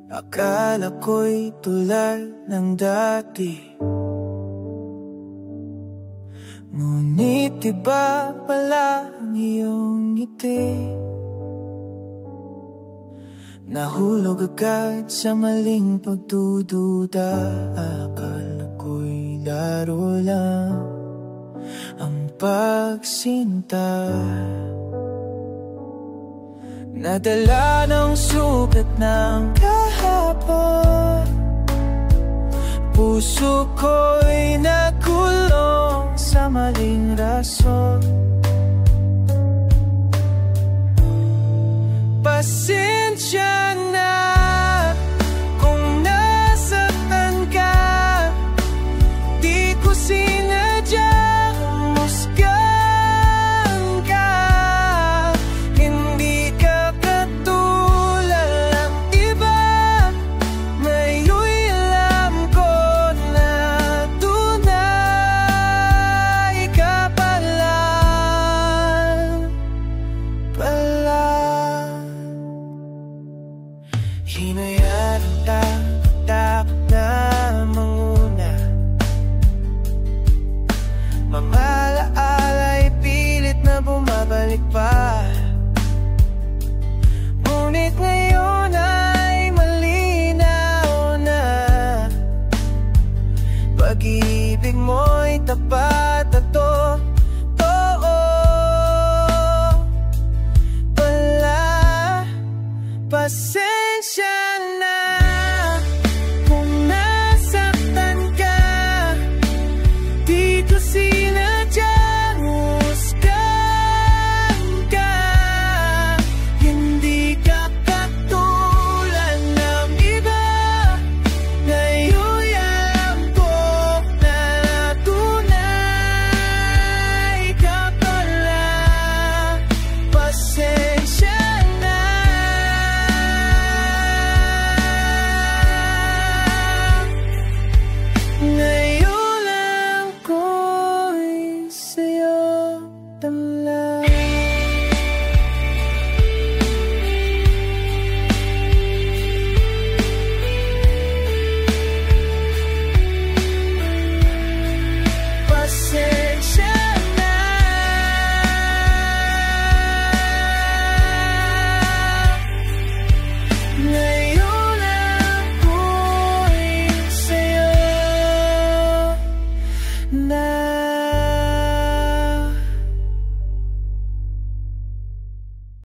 Akala ko'y tulad ng dati, ngunit iba pala ang iyong ngiti. Nahulog agad sa maling pagdududa. Akala ko'y laro lang ang pagsinta, nadala ng sugat ng kahapon. Puso ko'y nakulong sa maling rason. Pasensya na kung nasaktan ka, di ko sinadyang musgan ka. Hindi ka katulad ng iba, ngayon'y alam ko na tunay ka pala. Hinayaan ka dapat na manguna, mga alaala'y pilit na bumabalik pa. Ngunit ngayon ay malinaw na, pag-ibig mo'y tapat at totoo pala. Pasensya na kung nasaktan ka, di ko sinadyang husgan ka. Hindi ka katulad ng iba, ngayon'y alam ko na tunay ka pala. Pasensya na. Ngayon lang ko'y sa'yo tamla. Pasensya na. Ngayon lang ko'y sa'yo na.